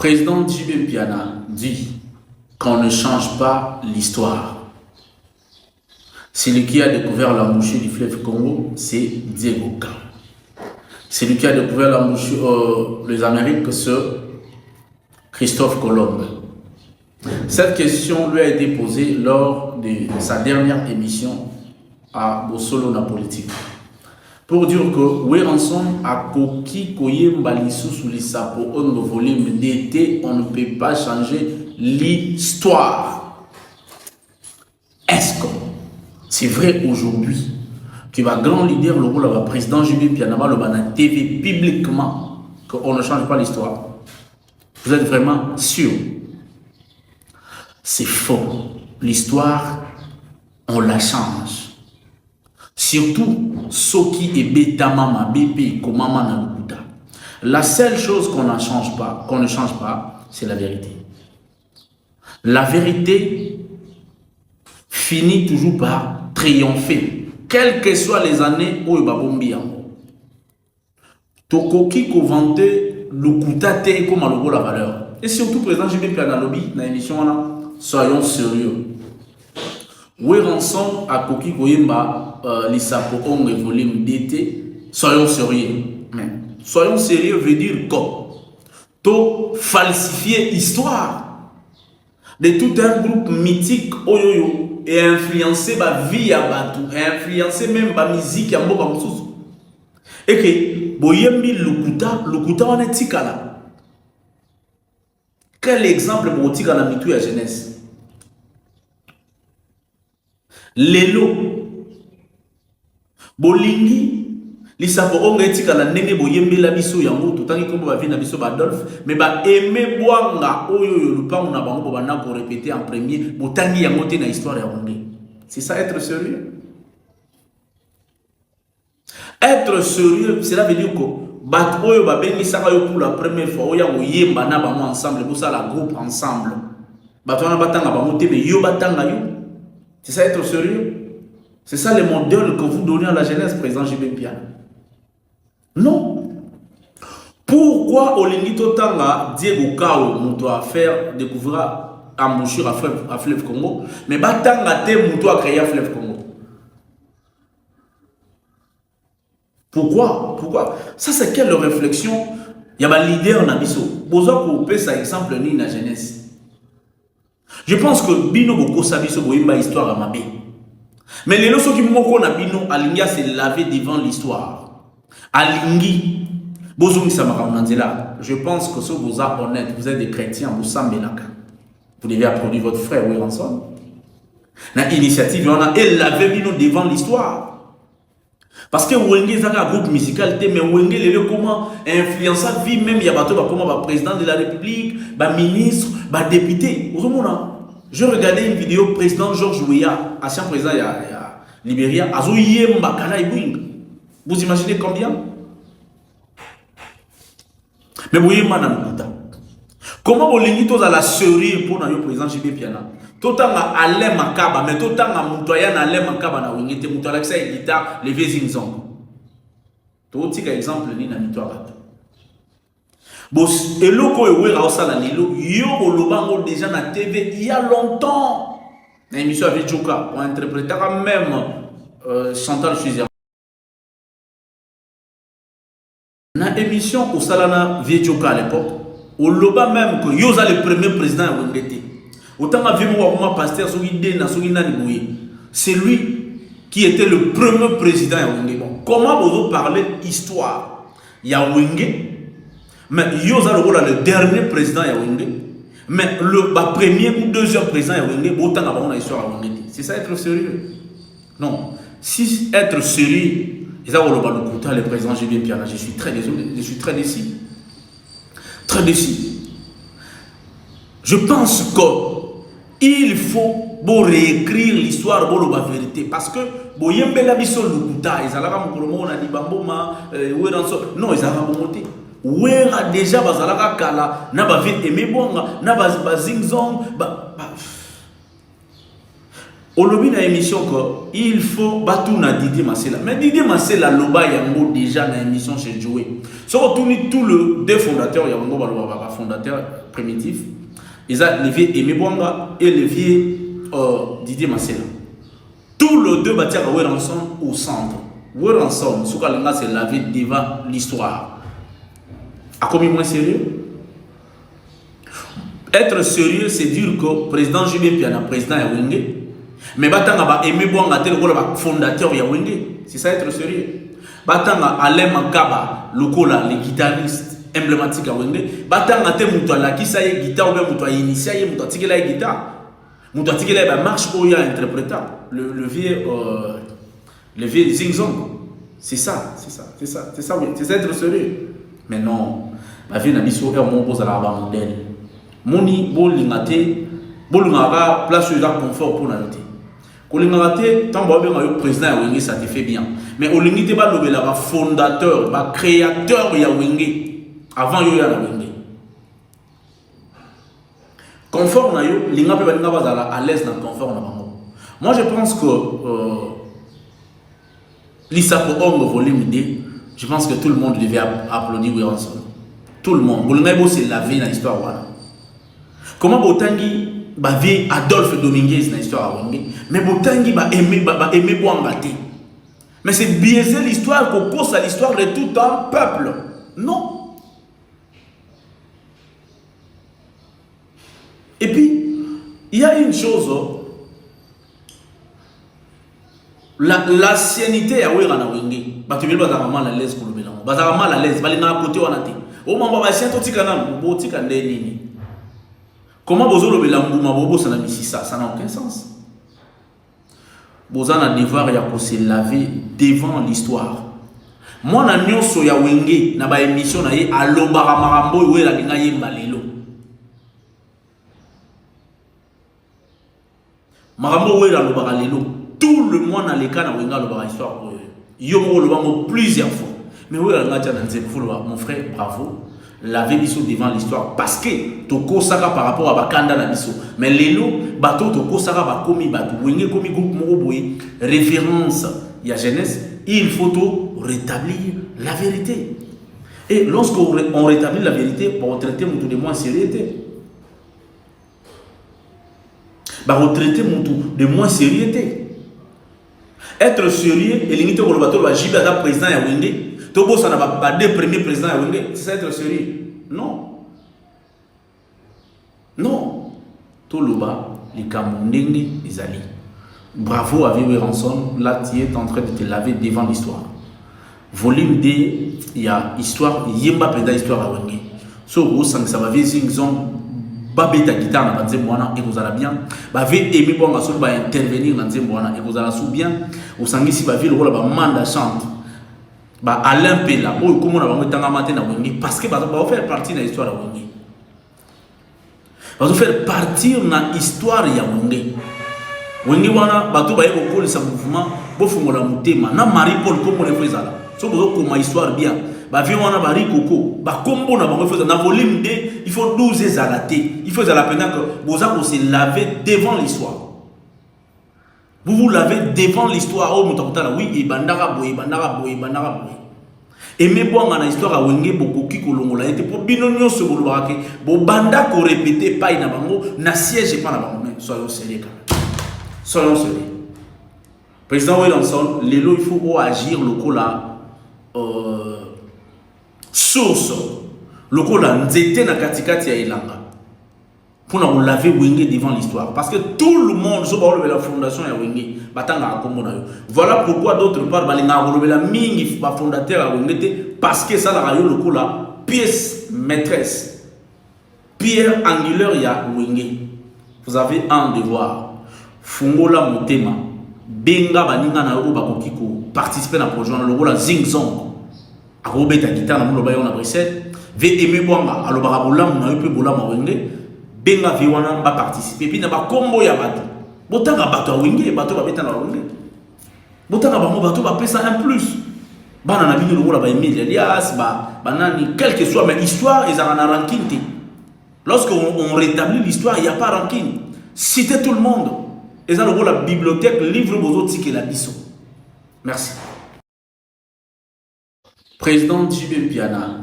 Président JB Piana dit qu'on ne change pas l'histoire. Celui qui a découvert l'embouchure du fleuve Congo, c'est Diego Ka. Celui qui a découvert l'embouchure des Amériques, c'est Christophe Colomb. Cette question lui a été posée lors de sa dernière émission à Bosolo na politique. Pour dire que Weranson a koki koyemba lisusu lisapo on le volume d'été, on ne peut pas changer l'histoire. Est-ce que c'est vrai aujourd'hui que va grand leader le rôle va président JB Pianama le bana TV publiquement qu'on ne change pas l'histoire? Vous êtes vraiment sûr? C'est faux. L'histoire, on la change. Surtout, Soki et Beta Mama, BP, Komama Nalukuta. La seule chose qu'on ne change pas, c'est la vérité. La vérité finit toujours par triompher, quelles que soient les années où il va bomber. Tokoki ko vante Lukuta te comme la valeur. Et surtout, président JB Pianalobi, dans l'émission, soyons sérieux. Weranson a koki koyemba lisapo onge volume d'été, soyons sérieux. Soyons sérieux veut dire quoi? To falsifier histoire de tout un groupe mythique oyoyo et influencer ma vie à Batou, et influencer même ma musique à Mboka Moussous. Et que boyembi Lukuta on est tikala. Quel exemple pour tikala mitou ya jeunesse? Lelo bolingi lisapo onga etika la ndenge boyembe la biso yango totangi kombo ba vina biso Adolphe mais ba aimé boanga oyo yo lupango na bango ba na ko répéter en premier botangi yango te na histoire ya Rwanda. C'est ça être sérieux? Être sérieux, cela veut dire que bat oyo ba bengi saka yo pour la première fois oya oyemba na bango ensemble pour ça la groupe ensemble. Batona batanga bango te mais yo batanga yo. C'est ça être sérieux? C'est ça le modèle que vous donnez à la jeunesse, président JB Piana? Non. Pourquoi Olingi Totanga, Diego Kao, nous doit faire découvrir embouchure à fleuve Congo, mais Batanga te nous doit créer à fleuve Congo? Pourquoi? Ça c'est quelle réflexion? Il y a un leader dans Bisso. Besoin qu'on paie ça exemple ni la jeunesse. Je pense que Bino Boko Sabiso Boimba histoire à Mabé. Mais les lorsques qui m'ont connu Bino, Alingia s'est lavé devant l'histoire. Alingi, Bozumi Samaramandela. Je pense que si vous êtes honnête, vous êtes des chrétiens, vous Sambelaka. Vous devez applaudir votre frère Weranson. Dans l'initiative, on a lavé Bino devant l'histoire. Parce que Wenge est un groupe musical, mais Wenge est comment influencer la vie même, il y a comment président de la République, ministre, député. Je regardais une vidéo président George Weah, ancien président de la Libéria, vous imaginez combien? Mais vous voyez, comment vous l'avez tous à la sérieux pour le président JB Piana? Totanga ale makaba mais totanga mutoya na ale makaba na wingete mutola kisa guitare lever zinzong. Totika exemple ni na mitwara. Bos eloko ewe ra osala lelo yo olobango déjà na TV il y a longtemps. Na émission avec Joka on interprétera même Chantal Chuzia. Na émission au Salana Vie Joka à l'époque, oloba même que yo za le premier président à Wingete. Autant ma vie, moi, pasteur, c'est lui qui était le premier président à Wenge. Comment vous parlez histoire? Il y a Wenge, mais il y a le dernier président à Wenge, mais le premier ou deuxième président à Wenge, autant avant la histoire à Wenge. C'est ça être sérieux? Non. Si être sérieux, le président JB Piana, je suis très désolé, je suis très déçu. Très déçu. Je pense que il faut réécrire l'histoire de la vérité. Parce que Boyembe la biso lukuta, ils allaient mukolomo na dibamboma, non, ils allaient monter. Wera déjà bazalaka kala, na ba vite aimé bonga, na ba zingzong, Au lobby na émission que il faut battre na Didier Massela. Mais Didier Massela loba yango déjà na émission chez Joey. Sur tout le deux fondateurs yango ba fondateur primitif. Ils ont levier Aimé Bwanga et levier Didier Massela. Tous les deux bâtir ensemble au centre. Ensemble, ce qu'on c'est lavé devant l'histoire. À combien moins sérieux? Être sérieux, c'est dire que le président Julien Piana, président Yawenge, mais batanga ba Aimé Bwanga tel que le fondateur Yawenge, c'est ça être sérieux. Batanga Alain Makaba, le guitariste emblématique Yawenge, batanga tel muto la qui ça y guitare ou bien muto initié muto tikela guitare, muto tikela ba marche oya interprétable, le vieux Zingzong. C'est ça, c'est ça, c'est ça, c'est ça, oui, c'est être sérieux. Mais non, la vie n'a pas été pose à la modèle. Moni bolingate bolingara place de confort pour la noter. Kolingate tant que le président Yawenge ça te fait bien. Mais au limite pas le fondateur, le créateur Yawenge avant yo ya Yawenge. Confort na yo linga pe balinga bazala à l'aise dans confort na bango. Moi je pense que l'Issapo Ongo volume D, je pense que tout le monde devait applaudir Wilson. Tout le monde. Bolingabo c'est lavé dans l'histoire voilà. Comment Botangi ba vie Adolphe Dominguez dans l'histoire mais Botangi ba aimer Bwanga. Mais c'est biaiser l'histoire qu'on cause à l'histoire de tout un peuple. Non. Et puis il y a une chose, l'ancienneté à Wera na Wenge. Ba tu veux pas mal à l'aise pour le bilan. Ba mal à l'aise, ba linga côté wana te. O mamba ba sien to tikana, bo tikande nini. Comment vous avez le Bobo ça n'a aucun sens. Vous avez un devoir de se laver devant l'histoire. Moi, je suis en Wenge, dans l'émission, je suis à l'Obara et la Balelo. Marambo est à l'Obara Lelo. Tout le monde a les cas dans l'Obara histoire. Il y a plusieurs fois. Mais oui, mon frère, bravo. Laver biso devant l'histoire parce que toko saka par rapport à bakanda na biso mais lelo bato toko saka ba komi bato wenge komi groupe moko boye référence ya jeunesse il faut tout rétablir la vérité et lorsqu'on rétablit la vérité pour traiter mutu de moins sérieuxité ba retraiter mutu de moins sérieuxité être sérieux et limiter ko bato ba jibe da président ya wenge Tobo ça n'a pas deux premiers présidents à Wenge, c'est ça être sérieux. Non. Non. Tout le bas, les Camerounais, les alliés. Bravo à Vivi Ranson, là tu es en train de te laver devant l'histoire. Volume D, il y a histoire, Yemba Peda histoire à Wenge. So, vous savez que ça va vivre Zingzong, Babeta guitare na Nzemboana et vous allez bien. Bah, Aimé Bwanga va intervenir dans Nzemboana et vous allez bien. Vous savez si va vivre le rôle de Manda chante. Bah Alain Pela, comment on a tanga matin na Wenge parce que va faire partie de l'histoire de Wenge. Va faire partie de l'histoire ya Wenge. Wenge wana bato ba yeko kolisa mouvement bo fungola mutema na Marie Paul comme on le faisait là. So bozo comme histoire bien. Ba vi wana ba rikoko ba kombo na bango faisait na volume 2, il faut 12 ezalaté. Il faut la peine que boza ko se laver devant l'histoire. Vous vous lavez devant l'histoire. Oh, oui, et bandara boy, bandara boy, bandara boy. Et mais bon, dans l'histoire à Wenge, beaucoup qui kolongola était pour binonio se bouloirake. Bon, banda ko répété pas na bango, na siège pas na bango. Soyons sérieux. Soyons sérieux. Président Wilson, l'élo il faut agir le cola source. Le cola nzete na katikati ya ilanga. Pour nous laver Wenge devant l'histoire. Parce que tout le monde, je vais la fondation de Wenge. Voilà pourquoi d'autre part, la mingi fondateur à Wenge parce que ça a le coup la pièce maîtresse, pierre angulaire ya Wenge. Vous avez un devoir. Fungola Motema, Benga Baninga na Yoruba Kokiko, participer à un projet dans le rôle Zingzong. À Robert ta guitare dans le bayon à Bruxelles. Aimé Bwanga, à l'Obarabolam, na Yope Bolam à Wenge. Benga viwana ba participer puis na ba combo ya bato botanga bato Wenge bato ba betana Wenge botanga ba mo bato ba pesa un plus bana na bino lokola ba Emile Elias ba nani quel que soit mais histoire ils ont un ranking lorsque on rétablit l'histoire il y a pas ranking citer tout le monde Et ça, la bibliothèque, livre bozo tike la biso. Merci. Président JB Piana.